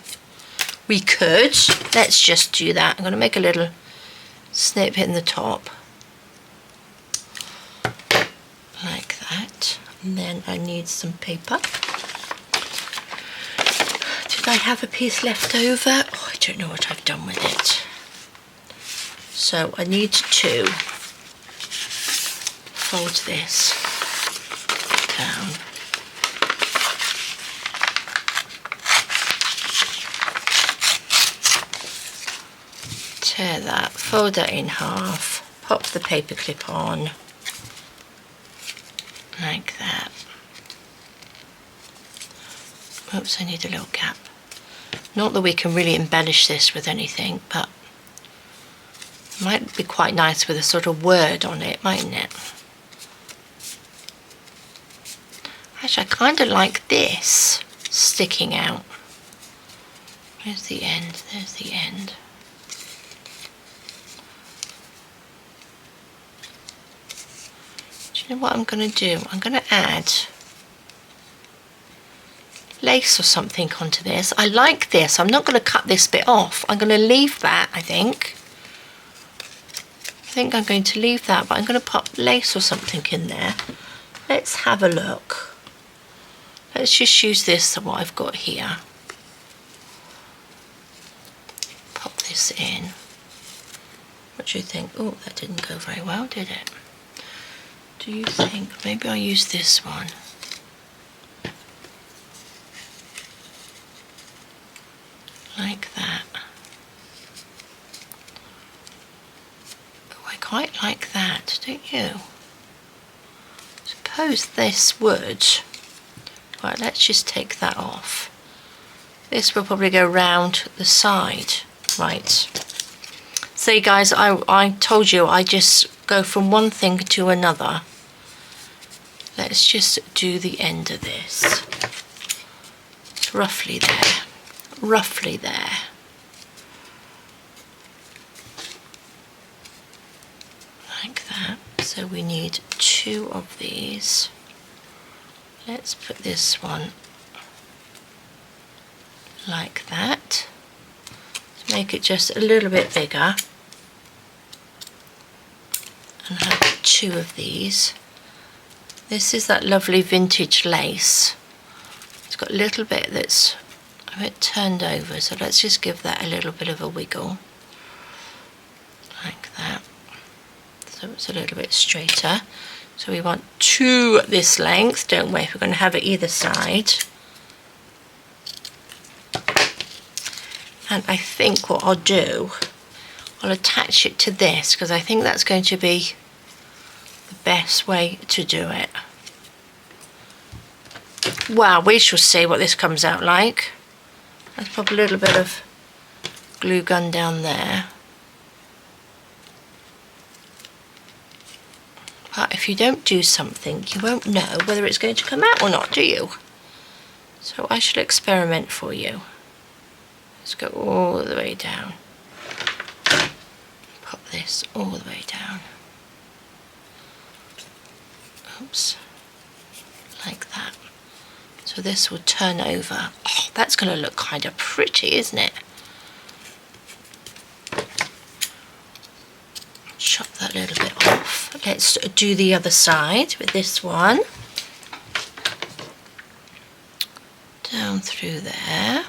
We could. Let's just do that. I'm going to make a little snip in the top. Like that. And then I need some paper. Did I have a piece left over? Oh, I don't know what I've done with it. So I need to fold this down. Tear that, fold that in half, pop the paper clip on, like that. Oops, I need a little gap. Not that we can really embellish this with anything, but it might be quite nice with a sort of word on it, mightn't it? Actually, I kind of like this sticking out. Where's the end? There's the end. Do you know what I'm going to do? I'm going to add lace or something onto this. I like this. I'm not going to cut this bit off. I'm going to leave that, I think. I think I'm going to leave that, but I'm going to pop lace or something in there. Let's have a look. Let's just use this, what I've got here. Pop this in. What do you think? Oh, that didn't go very well, did it? Do you think maybe I'll use this one? Like that. Oh, I quite like that, don't you? Suppose this would. Right, let's just take that off. This will probably go round the side. Right. So you guys, I told you I just go from one thing to another. Let's just do the end of this. It's roughly there. Roughly there. Like that. So we need 2 of these. Let's put this one like that. Let's make it just a little bit bigger. And have 2 of these. This is that lovely vintage lace. It's got a little bit that's a bit turned over, so let's just give that a little bit of a wiggle. Like that. So it's a little bit straighter. So we want 2 this length, don't we? We're going to have it either side. And I think what I'll do, I'll attach it to this because I think that's going to be the best way to do it. Well, we shall see what this comes out like. Let's pop a little bit of glue gun down there. But if you don't do something, you won't know whether it's going to come out or not, do you? So I shall experiment for you. Let's go all the way down. Pop this all the way down. Oops. Like that. So this will turn over. Oh, that's going to look kind of pretty, isn't it? Chop that little bit off. Let's do the other side with this one. Down through there.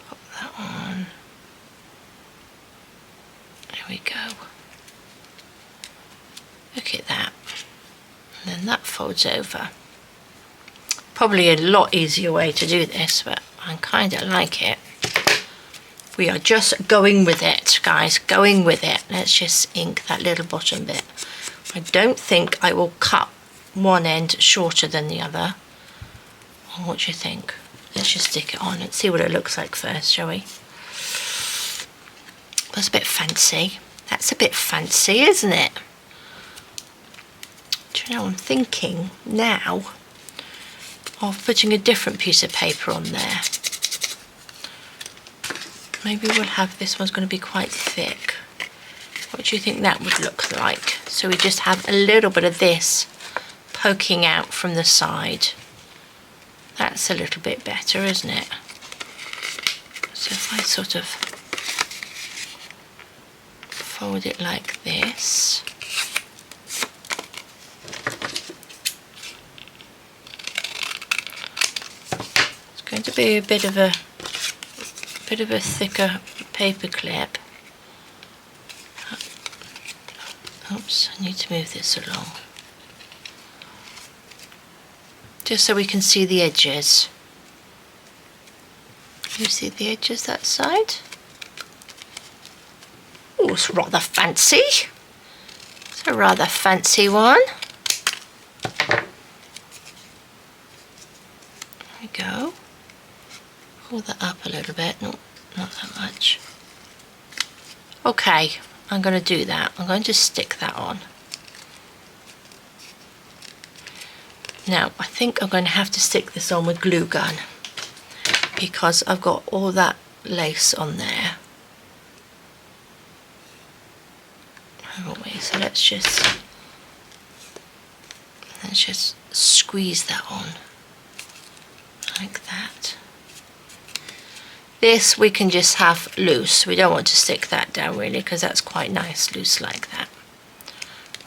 Pop that on. There we go. Look at that. And then that folds over. Probably a lot easier way to do this, but I kind of like it. We are just going with it, guys, going with it. Let's just ink that little bottom bit. I don't think I will cut one end shorter than the other. What do you think? Let's just stick it on and see what it looks like first, shall we? That's a bit fancy. That's a bit fancy, isn't it? Do you know, I'm thinking now of putting a different piece of paper on there. Maybe we'll have, this one's going to be quite thick. What do you think that would look like? So we just have a little bit of this poking out from the side. That's a little bit better, isn't it? So if I sort of fold it like this. It's going to be a bit of bit of a thicker paper clip. Oops, I need to move this along. Just so we can see the edges. You see the edges that side? Oh, it's rather fancy. It's a rather fancy one. There we go. Pull that up a little bit. No, not that much. Okay, I'm going to do that. I'm going to stick that on. Now, I think I'm going to have to stick this on with glue gun because I've got all that lace on there. Haven't we? So let's just squeeze that on like that. This we can just have loose. We don't want to stick that down really because that's quite nice loose like that.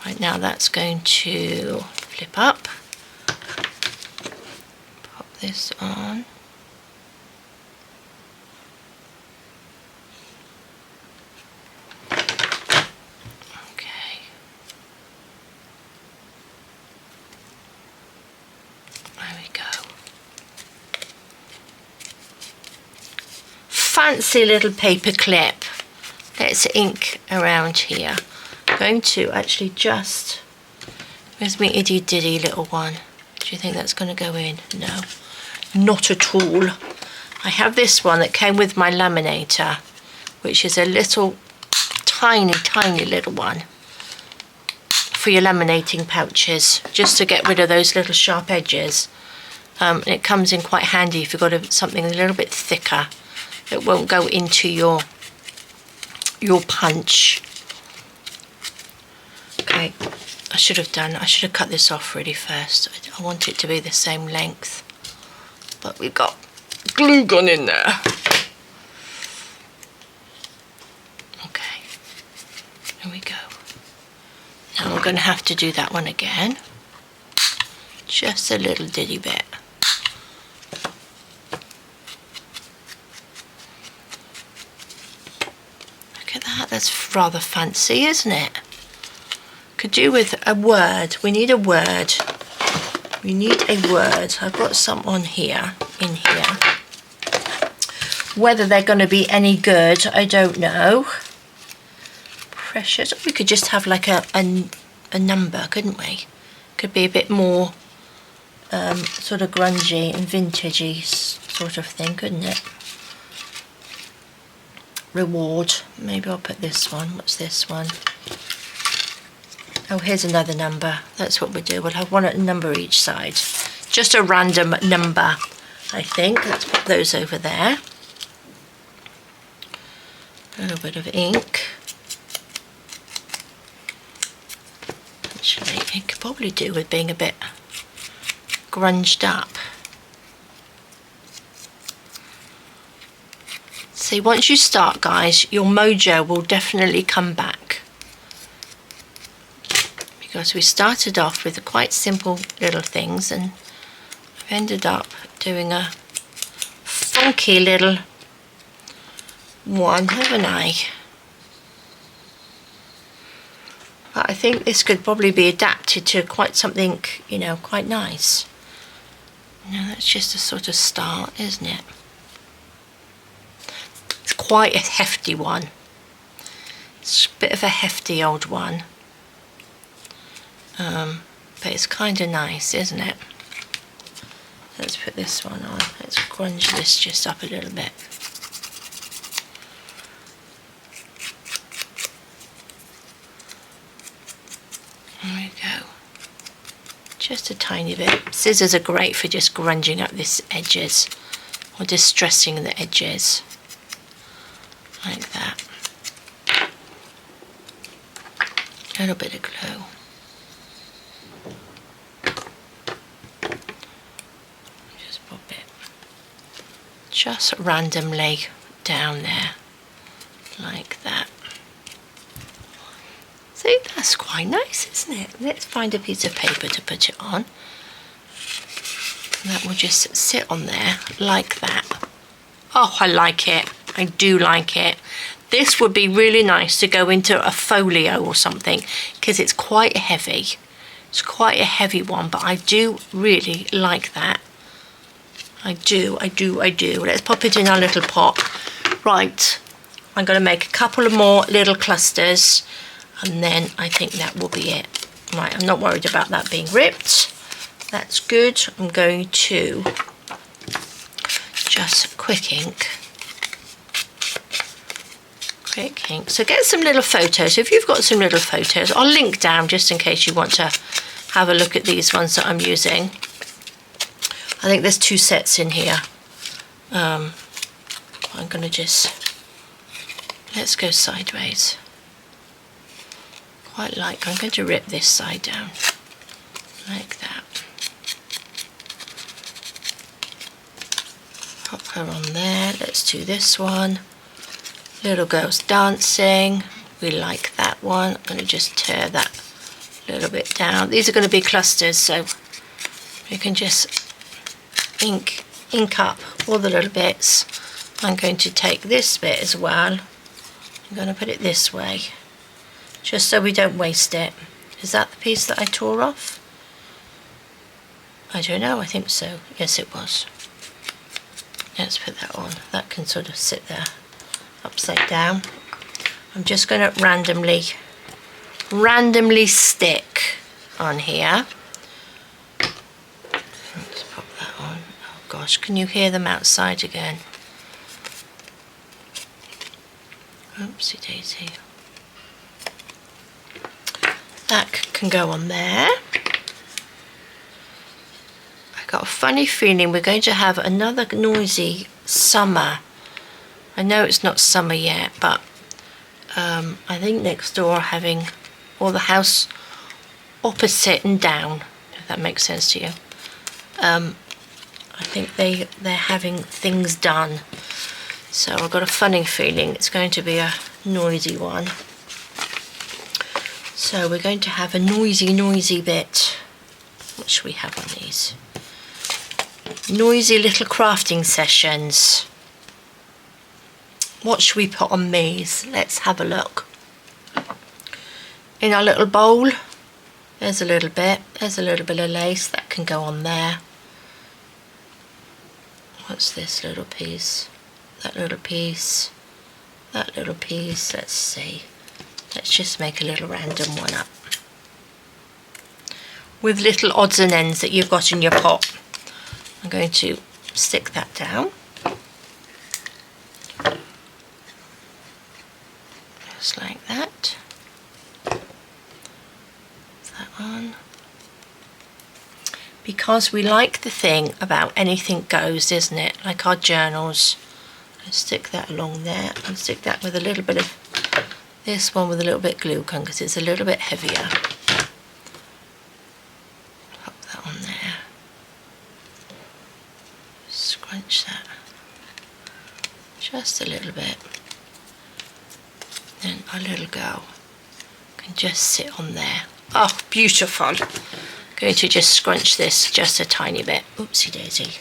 Right, now that's going to flip up. Pop this on. Fancy little paper clip. Let's ink around here. I'm going to actually just, where's my itty ditty little one? Do you think that's going to go in? No, not at all. I have this one that came with my laminator, which is a little tiny little one for your laminating pouches, just to get rid of those little sharp edges. And it comes in quite handy if you've got something a little bit thicker. It won't go into your punch. Okay, I should have cut this off really first. I want it to be the same length, but we've got glue gun in there. Okay, here we go. Now we're going to have to do that one again, just a little ditty bit. That's rather fancy, isn't it? Could do with a word. We need a word. We need a word. I've got some on here, in here. Whether they're going to be any good, I don't know. Precious. We could just have like a number, couldn't we? Could be a bit more sort of grungy and vintagey sort of thing, couldn't it? Reward. Maybe I'll put this one. What's this one? Oh, here's another number. That's what we'll do. We'll have one number each side. Just a random number, I think. Let's put those over there. A little bit of ink. Actually, it could probably do with being a bit grunged up. See, once you start, guys, your mojo will definitely come back. Because we started off with quite simple little things and I've ended up doing a funky little one, haven't I? But I think this could probably be adapted to quite something, you know, quite nice. Now that's just a sort of start, isn't it? It's quite a hefty one. It's a bit of a hefty old one. But it's kind of nice, isn't it? Let's put this one on. Let's grunge this just up a little bit. There we go. Just a tiny bit. Scissors are great for just grunging up these edges or distressing the edges. Like that. A little bit of glue. Just pop it just randomly down there, like that. See, that's quite nice, isn't it? Let's find a piece of paper to put it on. And that will just sit on there like that. Oh, I like it. I do like it. This would be really nice to go into a folio or something because it's quite heavy. It's quite a heavy one, but I do really like that. I do. Let's pop it in our little pot. Right, I'm going to make a couple of more little clusters and then I think that will be it. Right, I'm not worried about that being ripped. That's good. I'm going to just quick ink. So get some little photos. If you've got some little photos, I'll link down just in case you want to have a look at these ones that I'm using. I think there's 2 sets in here. I'm going to just, let's go sideways. I'm going to rip this side down like that. Pop her on there. Let's do this one. Little girls dancing. We like that one. I'm going to just tear that a little bit down. These are going to be clusters, so you can just ink up all the little bits. I'm going to take this bit as well. I'm going to put it this way, just so we don't waste it. Is that the piece that I tore off? I don't know, I think so. Yes, it was. Let's put that on. That can sort of sit there upside down. I'm just going to randomly stick on here. Let's pop that on. Oh gosh, can you hear them outside again? Oopsie daisy. That can go on there. I got a funny feeling we're going to have another noisy summer. I know it's not summer yet, but I think next door having, or the house opposite and down, if that makes sense to you. I think they're having things done. So I've got a funny feeling it's going to be a noisy one. So we're going to have a noisy bit. What should we have on these? Noisy little crafting sessions. What should we put on these? Let's have a look. In our little bowl, there's a little bit. There's a little bit of lace that can go on there. What's this little piece? That little piece. That little piece. Let's see. Let's just make a little random one up. With little odds and ends that you've got in your pot. I'm going to stick that down. Just like that. That one. Because we like the thing about anything goes, isn't it? Like our journals. Let's stick that along there and stick that with a little bit of this one with a little bit of glue gun because it's a little bit heavier. Pop that on there. Scrunch that just a little bit. Then our little girl can just sit on there. Oh, beautiful. I'm going to just scrunch this just a tiny bit. Oopsie daisy.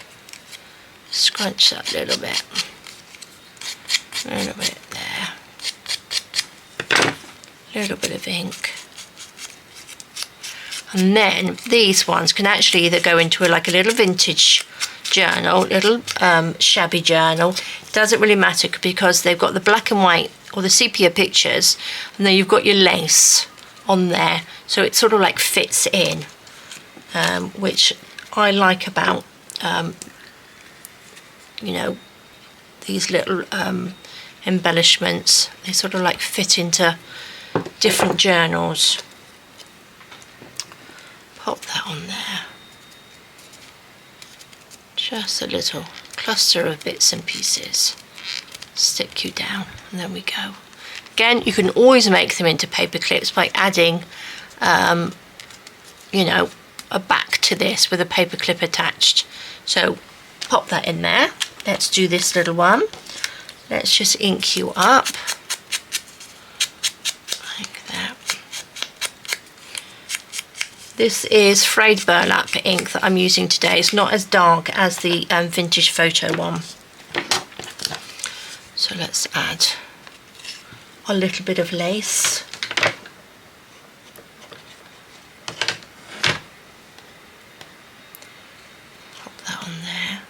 Scrunch that a little bit. A little bit there. A little bit of ink. And then these ones can actually either go into like a little vintage journal, little shabby journal. It doesn't really matter because they've got the black and white or the sepia pictures, and then you've got your lace on there, so it sort of like fits in, which I like about you know, these little embellishments. They sort of like fit into different journals. Pop that on there. Just a little cluster of bits and pieces. Stick you down, and there we go. Again, you can always make them into paper clips by adding you know, a back to this with a paper clip attached. So pop that in there. Let's do this little one. Let's just ink you up like that. This is frayed burlap ink that I'm using today. It's not as dark as the vintage photo one. So So let's add a little bit of lace. Pop that on there.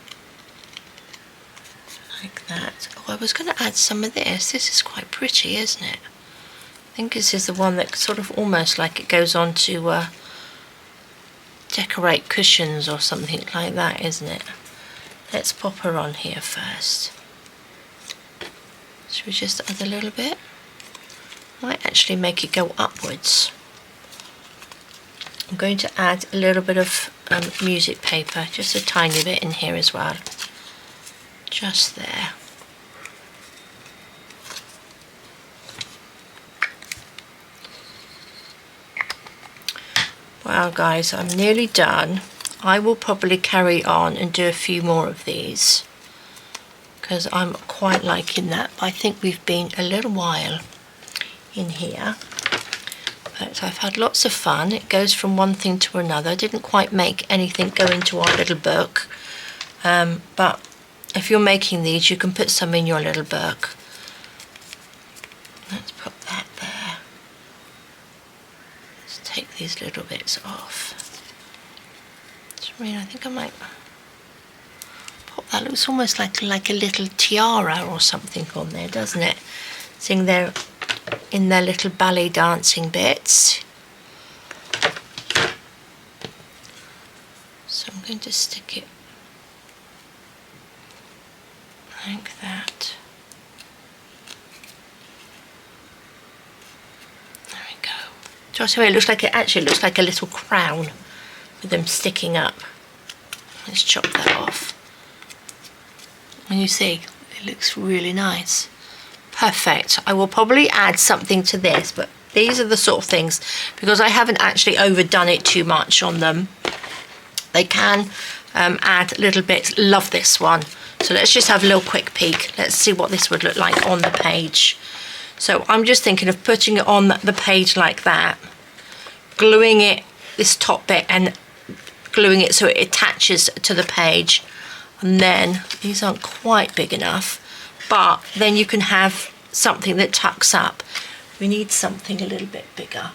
Like that. Oh, I was going to add some of this. This is quite pretty, isn't it? I think this is the one that sort of almost like it goes on to decorate cushions or something like that, isn't it? Let's pop her on here first. Should we just add a little bit? Might actually make it go upwards. I'm going to add a little bit of music paper, just a tiny bit in here as well. Just there. Well guys, I'm nearly done. I will probably carry on and do a few more of these because I'm quite liking that. But I think we've been a little while in here. But I've had lots of fun. It goes from one thing to another. I didn't quite make anything go into our little book. But if you're making these, you can put some in your little book. Let's put that there. Let's take these little bits off. I think I might pop that. Looks almost like a little tiara or something on there, doesn't it? Seeing they're in their little ballet dancing bits. So I'm going to stick it like that. There we go. Just so it looks like it actually looks like a little crown with them sticking up. Let's chop that off. And you see, it looks really nice. Perfect. I will probably add something to this, but these are the sort of things, because I haven't actually overdone it too much on them. They can add little bits. Love this one. So let's just have a little quick peek. Let's see what this would look like on the page. So I'm just thinking of putting it on the page like that, gluing it, this top bit, and gluing it so it attaches to the page. And then these aren't quite big enough, but then you can have something that tucks up. We need something a little bit bigger.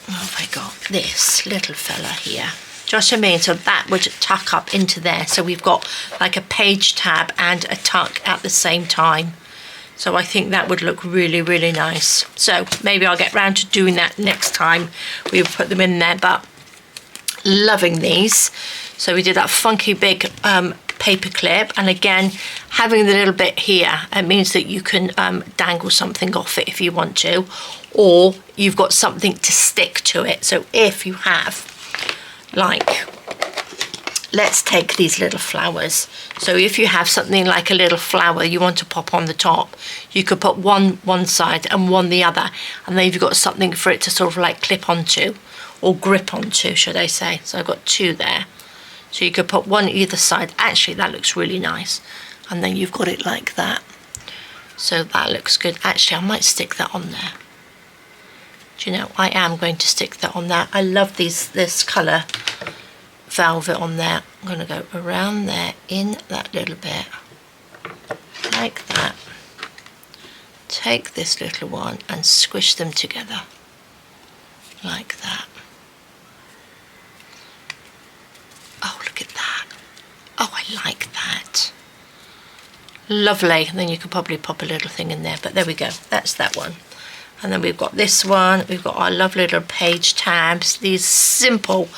What have I got? This little fella here. Just what I mean, so that would tuck up into there. So we've got like a page tab and a tuck at the same time. So I think that would look really, really nice. So maybe I'll get round to doing that next time we put them in there, but loving these. So we did that funky big paper clip, and again, having the little bit here, it means that you can dangle something off it if you want to, or you've got something to stick to it. So if you have, like, let's take these little flowers. So if you have something like a little flower you want to pop on the top, you could put one side and one the other, and then you've got something for it to sort of like clip onto, or grip onto, should I say. So I've got two there. So you could put one either side. Actually, that looks really nice. And then you've got it like that. So that looks good. Actually, I might stick that on there. Do you know, I am going to stick that on there. I love this colour velvet on there. I'm going to go around there in that little bit. Like that. Take this little one and squish them together. Like that. Oh, look at that. Oh, I like that. Lovely. And then you could probably pop a little thing in there, but there we go. That's that one. And then we've got this one. We've got our lovely little page tabs. These simple,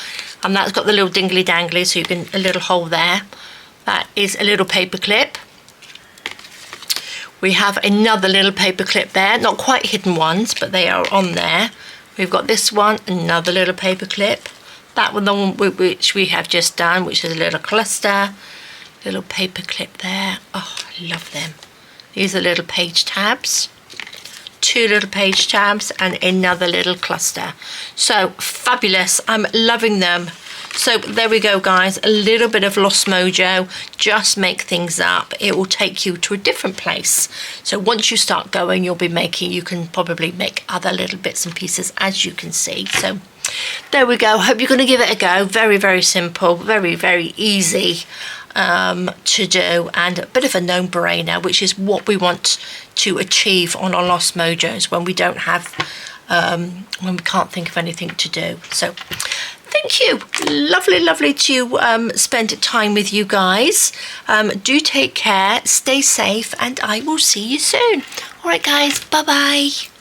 and that's got the little dingly dangly, so you can, a little hole there. That is a little paper clip. We have another little paper clip there, not quite hidden ones, but they are on there. We've got this one, another little paper clip. That one, the one which we have just done, which is a little cluster, little paper clip there. Oh, I love them. These are little page tabs, two little page tabs, and another little cluster. So fabulous. I'm loving them. So there we go, guys. A little bit of Lost Mojo. Just make things up. It will take you to a different place. So once you start going, you'll be making, you can probably make other little bits and pieces, as you can see. So there we go. Hope you're going to give it a go. Very, very simple. Very, very easy. to do, and a bit of a no-brainer, which is what we want to achieve on our Lost Mojos when we don't have, when we can't think of anything to do. So thank you. Lovely to spend time with you guys. Do take care, stay safe, and I will see you soon. All right, guys, bye-bye.